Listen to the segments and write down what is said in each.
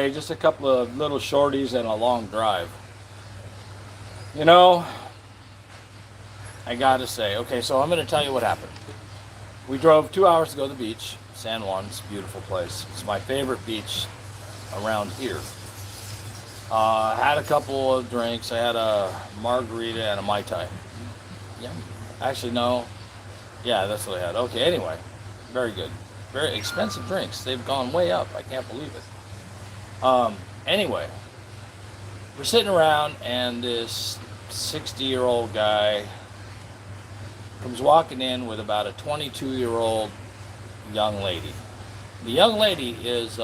day, just a couple of little shorties and a long drive. You know, I gotta say, okay, so I'm gonna tell you what happened. We drove 2 hours to go to the beach, San Juan. It's a beautiful place. It's my favorite beach around here. I had a couple of drinks. I had a margarita and a Mai Tai. Yeah. Actually, no. Yeah, that's what I had. Okay, anyway. Very good. Very expensive drinks. They've gone way up. I can't believe it. Anyway, we're sitting around, and this 60-year-old guy comes walking in with about a 22-year-old young lady. The young lady is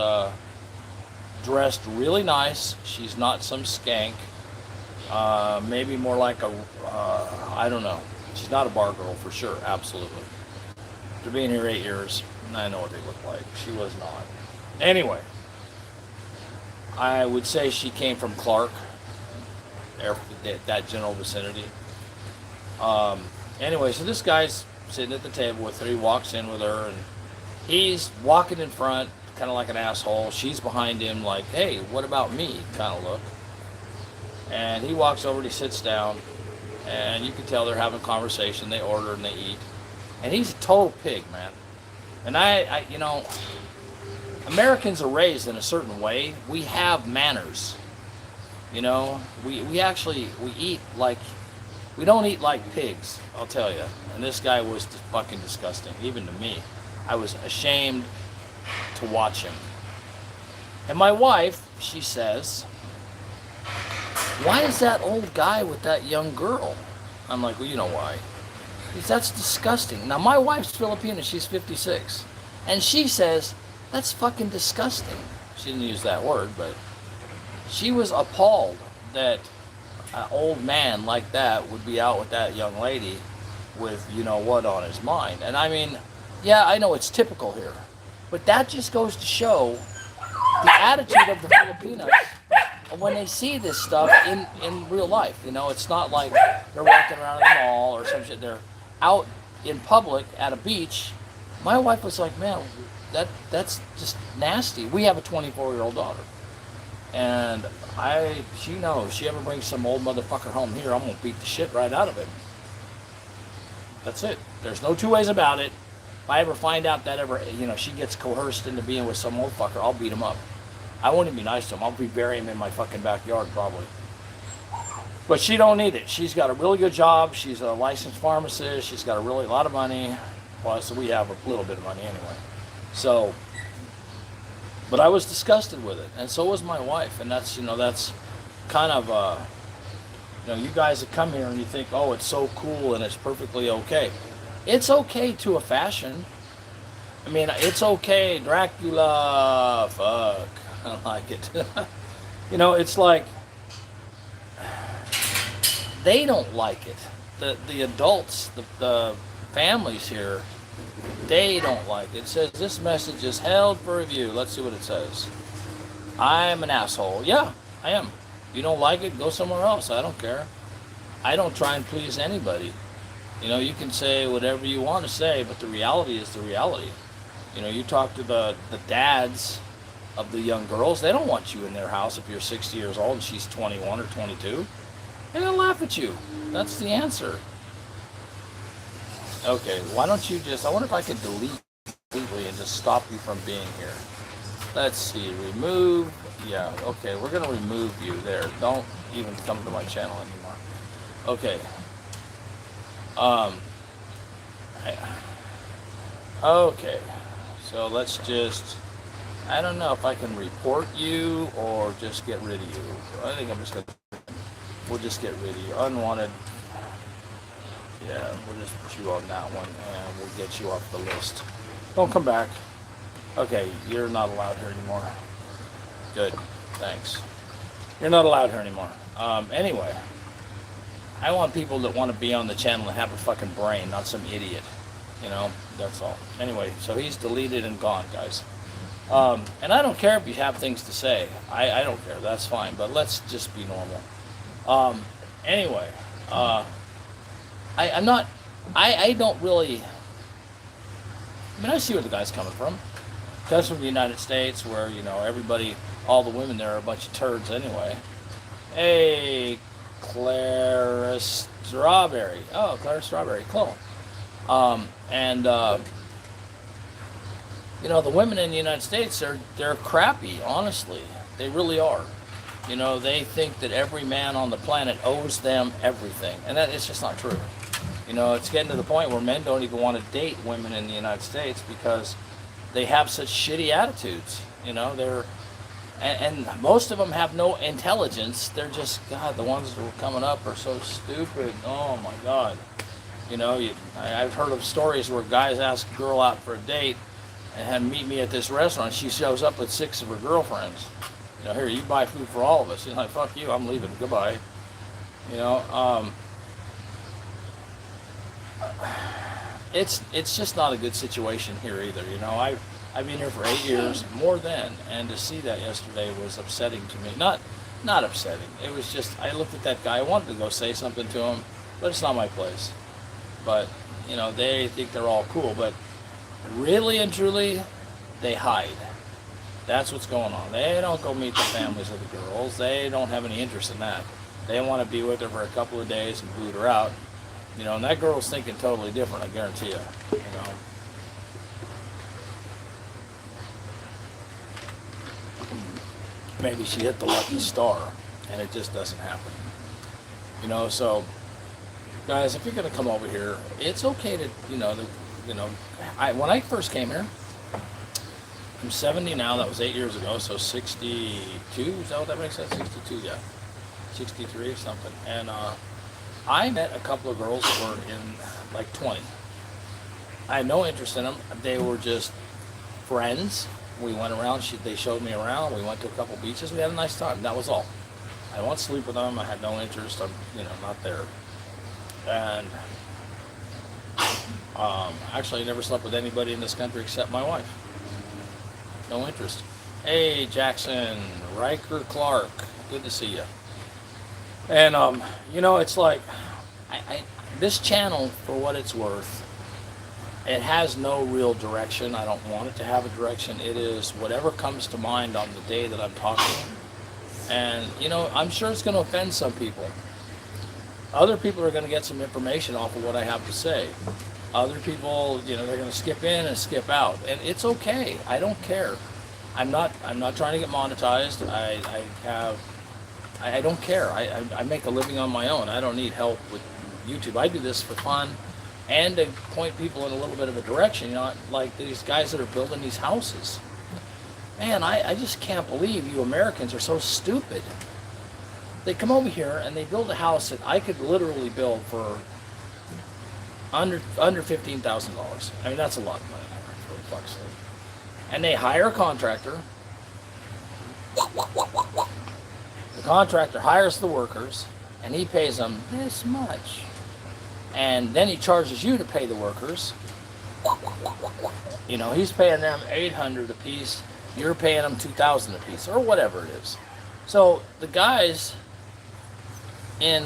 dressed really nice. She's not some skank. Maybe more like a, I don't know. She's not a bar girl for sure, absolutely. After being here 8 years, I know what they look like. She was not. Anyway, I would say she came from Clark, that general vicinity. Anyway, so this guy's sitting at the table with her. He walks in with her, and he's walking in front, kind of like an asshole. She's behind him like, hey, what about me, kind of look. And he walks over and he sits down, and you can tell they're having a conversation. They order and they eat. And he's a total pig, man. And I you know, Americans are raised in a certain way. We have manners. You know, we eat like, we don't eat like pigs, I'll tell you. And this guy was fucking disgusting, even to me. I was ashamed to watch him. And my wife, she says, why is that old guy with that young girl? I'm like, well, you know why. That's disgusting. Now, my wife's Filipino. She's 56. And she says, that's fucking disgusting. She didn't use that word, but she was appalled that an old man like that would be out with that young lady with you know what on his mind. And I mean, yeah, I know it's typical here, but that just goes to show the attitude of the Filipinos when they see this stuff in real life. You know, it's not like they're walking around in the mall or some shit. They're out in public at a beach. My wife was like, man, that's just nasty. We have a 24-year-old daughter. And she knows, she ever brings some old motherfucker home here, I'm gonna beat the shit right out of him. That's it. There's no two ways about it. If I ever find out that she gets coerced into being with some old fucker, I'll beat him up. I won't even be nice to him. I'll be burying him in my fucking backyard probably. But she don't need it. She's got a really good job. She's a licensed pharmacist. She's got a lot of money. Plus, we have a little bit of money anyway. So, but I was disgusted with it, and so was my wife. And that's kind of you guys that come here and you think, oh, it's so cool and it's perfectly okay. It's okay to a fashion. I mean, it's okay, Dracula, fuck, I don't like it. It's like, they don't like it. The adults, the families here, they don't like it. It says, this message is held for review. Let's see what it says. I'm an asshole. Yeah, I am. You don't like it, go somewhere else. I don't care. I don't try and please anybody. You can say whatever you want to say, but the reality is the reality. You talk to the dads of the young girls, they don't want you in their house if you're 60 years old and she's 21 or 22. They're going to laugh at you. That's the answer. Okay, why don't you I wonder if I could delete completely and just stop you from being here. Let's see, remove. Yeah, okay, we're going to remove you there. Don't even come to my channel anymore. Okay. Okay, so let's just, I don't know if I can report you or just get rid of you. So I think we'll just get rid of you. Unwanted. Yeah, we'll just put you on that one and we'll get you off the list. Don't come back. Okay, you're not allowed here anymore. Good, thanks. You're not allowed here anymore. Anyway, I want people that want to be on the channel and have a fucking brain, not some idiot. That's all. Anyway, so he's deleted and gone, guys. And I don't care if you have things to say. I don't care, that's fine, but let's just be normal. Anyway, I don't really, I see where the guy's coming from. Comes from the United States where, everybody all the women there are a bunch of turds anyway. Hey, Clara Strawberry. Oh, Clara Strawberry, cool. And you know, the women in the United States they're crappy. Honestly, they really are. You know, they think that every man on the planet owes them everything, and that it's just not true. You know, it's getting to the point where men don't even want to date women in the United States because they have such shitty attitudes. You know, and most of them have no intelligence. They're just, God, the ones that are coming up are so stupid. Oh my God. You know, I've heard of stories where guys ask a girl out for a date and have meet me at this restaurant. She shows up with 6 of her girlfriends. You know, here, you buy food for all of us. She's like, fuck you, I'm leaving, goodbye. You know, it's just not a good situation here either. You know, I've been here for 8 years, more than, and to see that yesterday was upsetting to me. Not upsetting. It was just, I looked at that guy, I wanted to go say something to him, but it's not my place. But, you know, they think they're all cool, but really and truly, they hide. That's what's going on. They don't go meet the families of the girls. They don't have any interest in that. They want to be with her for a couple of days and boot her out. You know, and that girl's thinking totally different, I guarantee you. You know. Maybe she hit the lucky star, and it just doesn't happen. You know, so guys, if you're going to come over here, it's okay to, when I first came here, I'm 70 now, that was 8 years ago, so 62, is that what that makes sense? 62, yeah. 63 or something. And I met a couple of girls that were in like 20. I had no interest in them. They were just friends. We went around, they showed me around, we went to a couple beaches, we had a nice time, that was all. I won't sleep with them, I had no interest, I'm, not there. And actually I never slept with anybody in this country except my wife. No interest. Hey, Jackson, Riker Clark, good to see you. And, it's like, this channel, for what it's worth, it has no real direction. I don't want it to have a direction. It is whatever comes to mind on the day that I'm talking. And, I'm sure it's going to offend some people. Other people are going to get some information off of what I have to say. Other people, they're going to skip in and skip out. And it's okay. I don't care. I'm not trying to get monetized. I don't care. I make a living on my own. I don't need help with YouTube. I do this for fun and to point people in a little bit of a direction, like these guys that are building these houses. Man, I just can't believe you Americans are so stupid. They come over here and they build a house that I could literally build for under $15,000. I mean, that's a lot of money, for fuck's sake. And they hire a contractor. The contractor hires the workers, and he pays them this much. And then he charges you to pay the workers. He's paying them $800 a piece. You're paying them $2,000 a piece, or whatever it is. So the guys they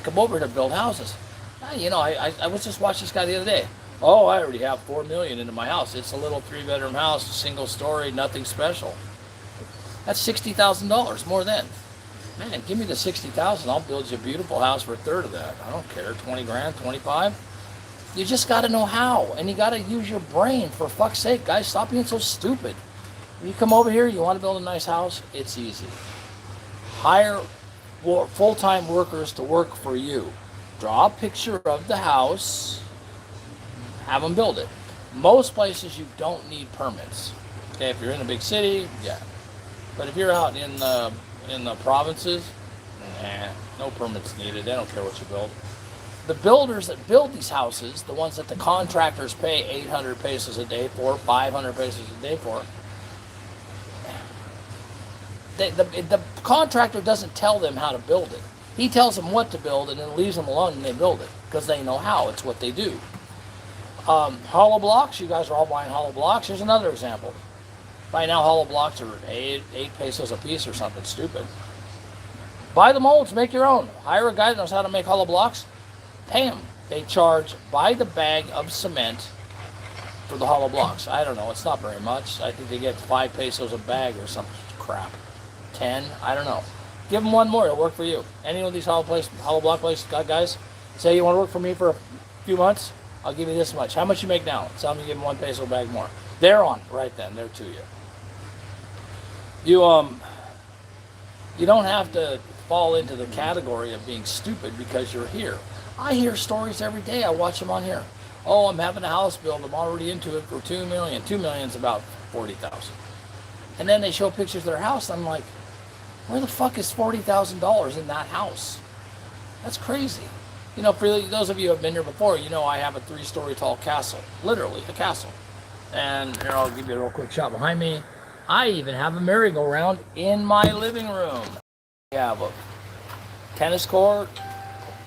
come over to build houses. I was just watching this guy the other day. Oh, I already have $4 million into my house. It's a little 3-bedroom house, single story, nothing special. That's $60,000 more than. Man, give me the $60,000. I'll build you a beautiful house for a third of that. I don't care. 20 grand, 25. You just got to know how, and you got to use your brain. For fuck's sake, guys, stop being so stupid. When you come over here, you want to build a nice house. It's easy. Hire full-time workers to work for you. Draw a picture of the house. Have them build it. Most places you don't need permits. Okay, if you're in a big city, yeah. But if you're out in the provinces, no permits needed. They don't care what you build. The builders that build these houses, the ones that the contractors pay 800 pesos a day for, 500 pesos a day for, the contractor doesn't tell them how to build it. He tells them what to build and then leaves them alone and they build it because they know how. It's what they do. Hollow blocks, you guys are all buying hollow blocks. Here's another example. By now, hollow blocks are 8 pesos a piece or something stupid. Buy the molds, make your own. Hire a guy that knows how to make hollow blocks. Pay him. They charge by the bag of cement for the hollow blocks. I don't know. It's not very much. I think they get 5 pesos a bag or some crap. 10. I don't know. Give them one more. It'll work for you. Any of these hollow block places, guys, say you want to work for me for a few months. I'll give you this much. How much you make now? Tell them you give them 1 peso bag more. They're on right then. They're to you. You don't have to fall into the category of being stupid because you're here. I hear stories every day. I watch them on here. Oh, I'm having a house built. I'm already into it for $2 million. $2 million's about 40,000. And then they show pictures of their house. I'm like, where the fuck is $40,000 in that house? That's crazy. You know, for those of you who have been here before, you know I have a 3-story tall castle. Literally, a castle. And here, I'll give you a real quick shot behind me. I even have a merry-go-round in my living room. We have a tennis court,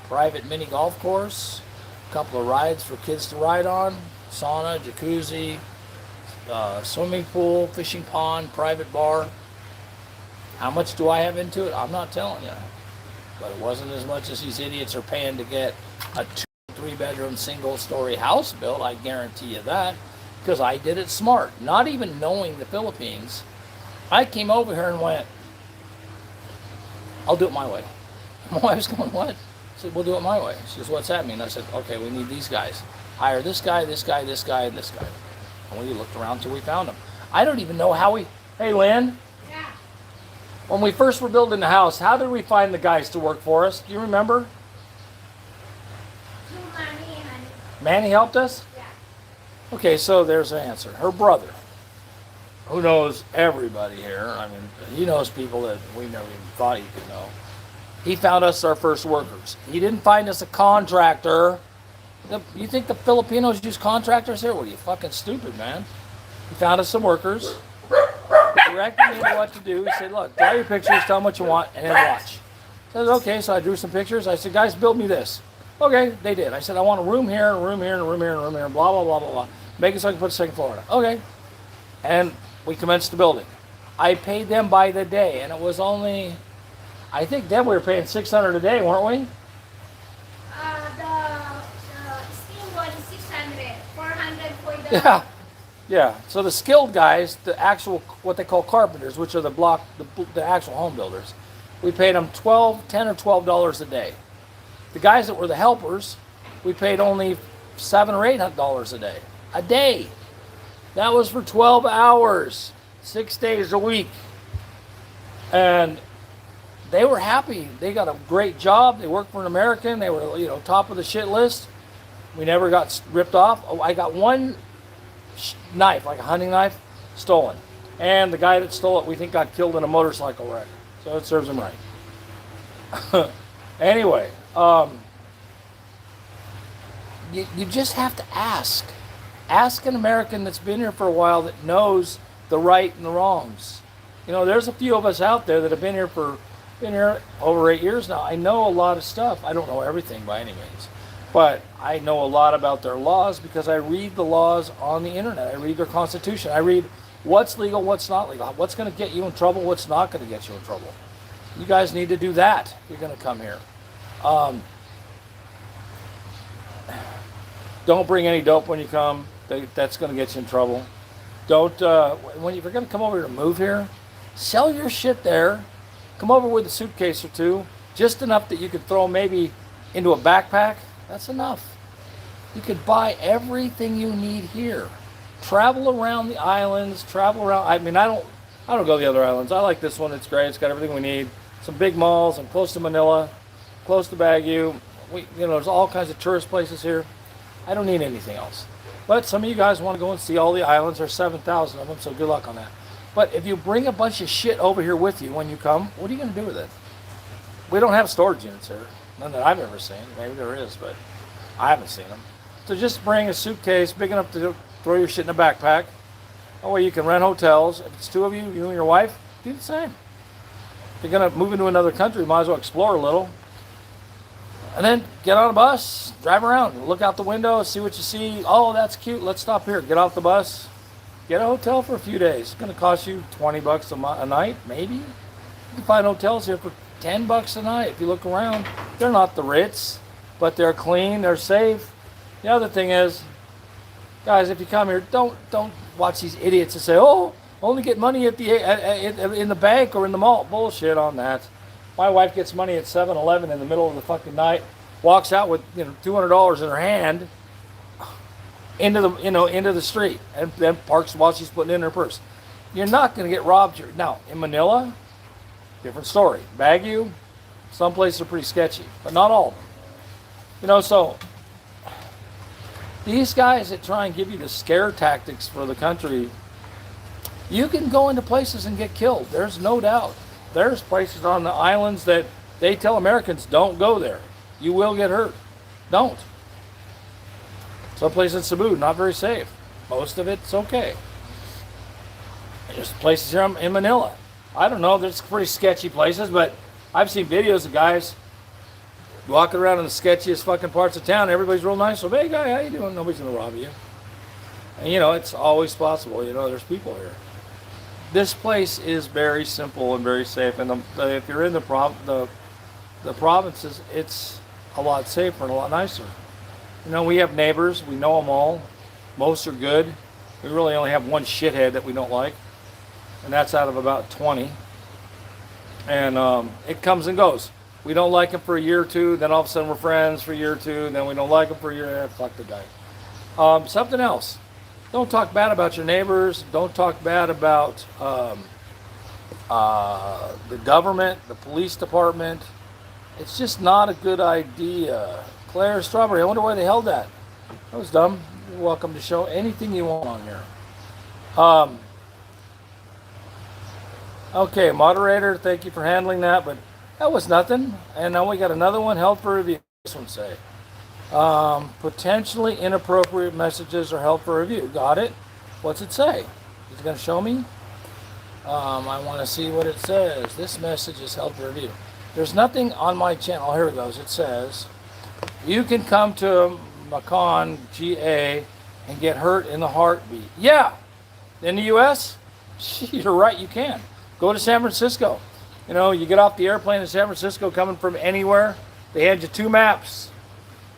private mini golf course, a couple of rides for kids to ride on, sauna, jacuzzi, swimming pool, fishing pond, private bar. How much do I have into it? I'm not telling you. But it wasn't as much as these idiots are paying to get a 2-3-bedroom single-story house built. I guarantee you that. Because I did it smart. Not even knowing the Philippines. I came over here and went, I'll do it my way. My wife's going, what? I said, we'll do it my way. She goes, what's that mean? I said, okay, we need these guys. Hire this guy, this guy, this guy, and this guy. And we looked around until we found them. I don't even know how we... Hey, Lynn? Yeah. When we first were building the house, how did we find the guys to work for us? Do you remember? Manny helped us? Yeah. Okay, so there's the answer. Her brother, who knows everybody here. I mean, he knows people that we never even thought he could know. He found us our first workers. He didn't find us a contractor. You think the Filipinos use contractors here? What are you, fucking stupid, man? He found us some workers, directed me to what to do. He said, look, draw your pictures, tell them what you want, and then watch. I said, okay, so I drew some pictures. I said, guys, build me this. Okay, they did. I said, I want a room here, a room here, and a room here, and a room here, and blah, blah, blah, blah, blah. Make it so I can put a second floor in it. Okay. And we commenced the building. I paid them by the day, and it was only, I think then we were paying $600 a day, weren't we? The steam was 600, 400 for the... Yeah. Yeah. So the skilled guys, the actual, what they call carpenters, which are the actual home builders, we paid them $10 or $12 a day. The guys that were the helpers, we paid only $700 or $800 a day. A day. That was for 12 hours, 6 days a week. And they were happy. They got a great job. They worked for an American. They were, top of the shit list. We never got ripped off. Oh, I got one knife, like a hunting knife, stolen. And the guy that stole it, we think got killed in a motorcycle wreck. So it serves him right. Anyway, you just have to ask. Ask an American that's been here for a while that knows the right and the wrongs. There's a few of us out there that have been here over 8 years now. I know a lot of stuff. I don't know everything by any means. But I know a lot about their laws because I read the laws on the internet. I read their constitution. I read what's legal, what's not legal, what's going to get you in trouble, what's not going to get you in trouble. You guys need to do that if you're going to come here. Don't bring any dope when you come. That's going to get you in trouble. Don't, if you're going to come over to move here, sell your shit there. Come over with a suitcase or two, just enough that you could throw maybe into a backpack. That's enough. You could buy everything you need here. Travel around the islands, travel around. I don't go to the other islands. I like this one. It's great. It's got everything we need. Some big malls. I'm close to Manila, close to Baguio. There's all kinds of tourist places here. I don't need anything else. But some of you guys want to go and see all the islands. There's 7,000 of them, so good luck on that. But if you bring a bunch of shit over here with you when you come, what are you going to do with it? We don't have storage units here. None that I've ever seen. Maybe there is, but I haven't seen them. So just bring a suitcase big enough to throw your shit in a backpack. That way you can rent hotels. If it's 2 of you, you and your wife, do the same. If you're going to move into another country, you might as well explore a little. And then get on a bus, drive around, look out the window, see what you see. Oh, that's cute. Let's stop here. Get off the bus. Get a hotel for a few days. It's going to cost you $20 a night, maybe. You can find hotels here for $10 a night. If you look around, they're not the Ritz, but they're clean, they're safe. The other thing is, Guys, if you come here, don't watch these idiots and say, "Oh, only get money at in the bank or in the mall." Bullshit on that. My wife gets money at 7-Eleven in the middle of the fucking night, walks out with $200 in her hand into the street, and then parks while she's putting it in her purse. You're not going to get robbed here. Now in Manila, different story. Baguio, some places are pretty sketchy, but not all of them. So these guys that try and give you the scare tactics for the country, you can go into places and get killed. There's no doubt. There's places on the islands that they tell Americans, don't go there. You will get hurt. Don't. Some place in Cebu, not very safe. Most of it's okay. There's places here in Manila. I don't know, there's pretty sketchy places, but I've seen videos of guys walking around in the sketchiest fucking parts of town. Everybody's real nice. So, hey, guy, how you doing? Nobody's going to rob you. And, it's always possible. There's people here. This place is very simple and very safe. And if you're in the provinces, it's a lot safer and a lot nicer. We have neighbors. We know them all. Most are good. We really only have one shithead that we don't like. And that's out of about 20. And it comes and goes. We don't like him for a year or two, then all of a sudden we're friends for a year or two, then we don't like him for a year, fuck the guy. Something else. Don't talk bad about your neighbors. Don't talk bad about the government, the police department. It's just not a good idea. Claire Strawberry, I wonder why they held that. That was dumb. You're welcome to show anything you want on here. Okay, moderator, thank you for handling that, but that was nothing. And now we got another one held for review. This one say, potentially inappropriate messages are held for review. Got it? What's it say? Is it going to show me? I want to see what it says. This message is held for review. There's nothing on my channel. Here it goes. It says, you can come to Macon, GA, and get hurt in the heartbeat. Yeah. In the U.S., you're right, you can. Go to San Francisco. You get off the airplane in San Francisco coming from anywhere, they hand you two maps.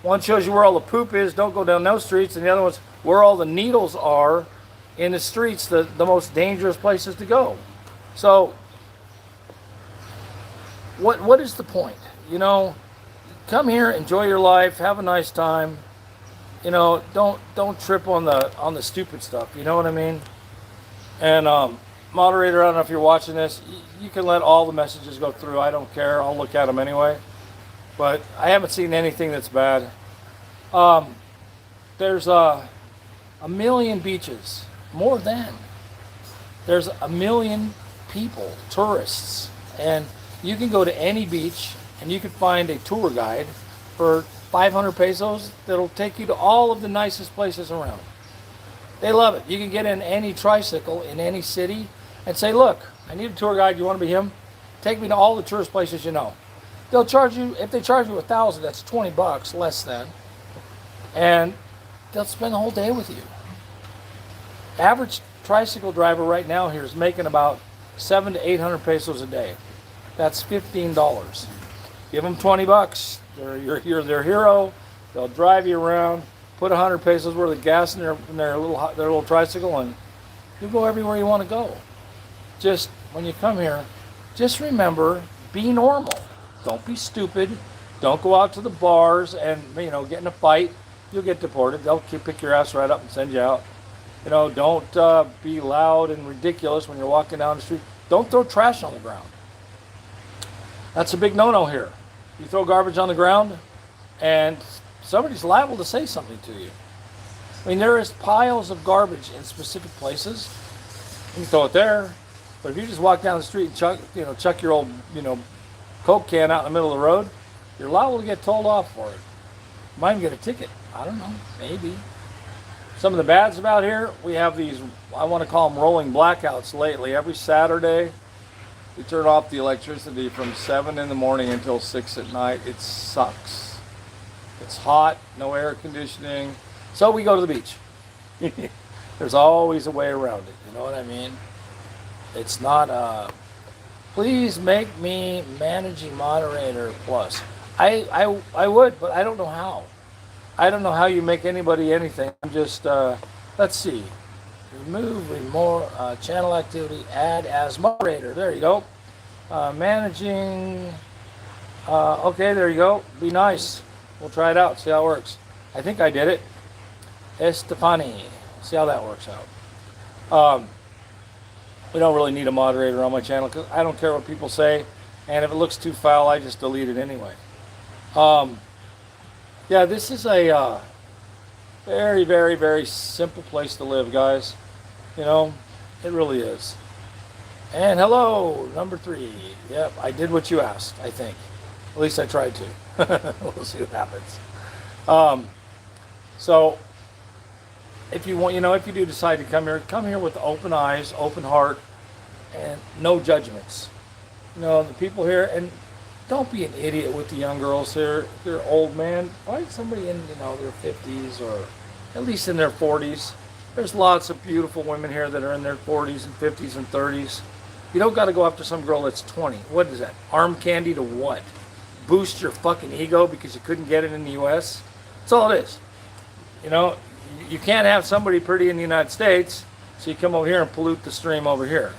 One shows you where all the poop is, don't go down those streets, and the other one's where all the needles are in the streets, the most dangerous places to go. So, what is the point? Come here, enjoy your life, have a nice time. Don't trip on the stupid stuff, you know what I mean? And moderator, I don't know if you're watching this, you can let all the messages go through. I don't care. I'll look at them anyway. But I haven't seen anything that's bad. There's a million beaches. More than. There's a million people, tourists. And you can go to any beach and you can find a tour guide for 500 pesos that'll take you to all of the nicest places around. They love it. You can get in any tricycle in any city and say, look, I need a tour guide. You want to be him? Take me to all the tourist places you know. They'll charge you, if they charge you $1,000, that's $20 less than. And they'll spend the whole day with you. Average tricycle driver right now here is making about 700 to 800 pesos a day. That's $15. Give them $20. You're their hero. They'll drive you around, put 100 pesos worth of gas in their little tricycle, and you'll go everywhere you want to go. Just when you come here, just remember, be normal. Don't be stupid. Don't go out to the bars and get in a fight. You'll get deported. They'll pick your ass right up and send you out. Don't be loud and ridiculous when you're walking down the street. Don't throw trash on the ground. That's a big no-no here. You throw garbage on the ground, and somebody's liable to say something to you. There is piles of garbage in specific places. You can throw it there, but if you just walk down the street and chuck your old, Coke can out in the middle of the road, you're liable to get told off for it. You might even get a ticket. I don't know, maybe. Some of the bads about here, we have these, I want to call them rolling blackouts lately. Every Saturday, we turn off the electricity from 7 in the morning until 6 at night. It sucks. It's hot, no air conditioning. So we go to the beach. There's always a way around it. You know what I mean? It's not, please make me managing moderator plus. I would, but I don't know how. I don't know how you make anybody anything. I'm just Let's see. Remove more channel activity. Add as moderator. There you go. Managing. Okay, there you go. Be nice. We'll try it out. See how it works. I think I did it. Estefani. See how that works out. We don't really need a moderator on my channel because I don't care what people say, and if it looks too foul, I just delete it anyway. Yeah, this is a very, very, very simple place to live, guys. You know, it really is. And hello, number 3. Yep, I did what you asked, I think. At least I tried to. We'll see what happens. So, if you want, if you do decide to come here with open eyes, open heart, and no judgments. The people here, and don't be an idiot with the young girls here. If they're old, man, find somebody in, their 50s or at least in their 40s. There's lots of beautiful women here that are in their 40s and 50s and 30s. You don't got to go after some girl that's 20. What is that? Arm candy to what? Boost your fucking ego because you couldn't get it in the U.S.? That's all it is. You can't have somebody pretty in the United States, so you come over here and pollute the stream over here.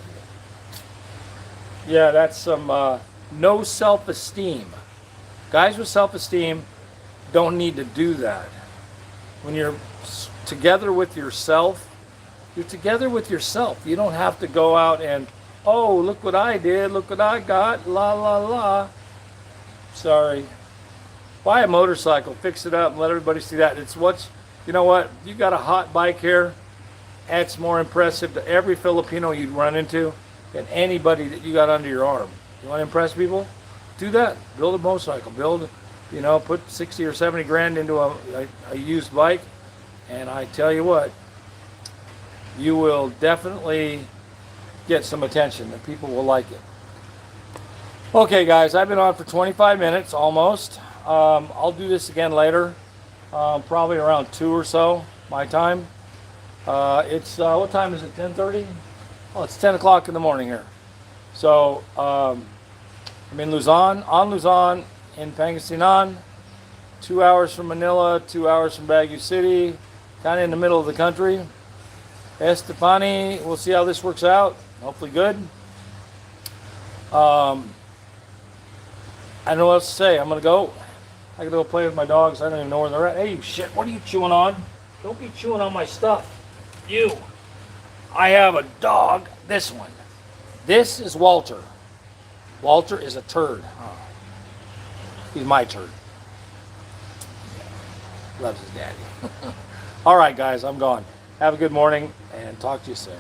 Yeah, that's some no self-esteem. Guys with self-esteem don't need to do that. When you're together with yourself, you're together with yourself. You don't have to go out and, oh, look what I did, look what I got, la la la. Sorry. Buy a motorcycle, fix it up, and let everybody see that. You know what? You got a hot bike here. That's more impressive to every Filipino you'd run into than anybody that you got under your arm. You want to impress people? Do that. Build a motorcycle. Put 60 or 70 grand into a used bike. And I tell you what, you will definitely get some attention and people will like it. Okay, guys, I've been on for 25 minutes almost. I'll do this again later. Probably around 2 or so, my time. It's, what time is it, 10:30? Oh, it's 10 o'clock in the morning here. So, I'm in Luzon, in Pangasinan, 2 hours from Manila, 2 hours from Baguio City, kind of in the middle of the country. Estefani, we'll see how this works out. Hopefully good. I don't know what else to say. I'm going to go. I gotta go play with my dogs. I don't even know where they're at. Hey, you shit, what are you chewing on? Don't be chewing on my stuff. You. I have a dog. This one. This is Walter. Walter is a turd. Oh. He's my turd. Loves his daddy. All right, guys, I'm gone. Have a good morning and talk to you soon.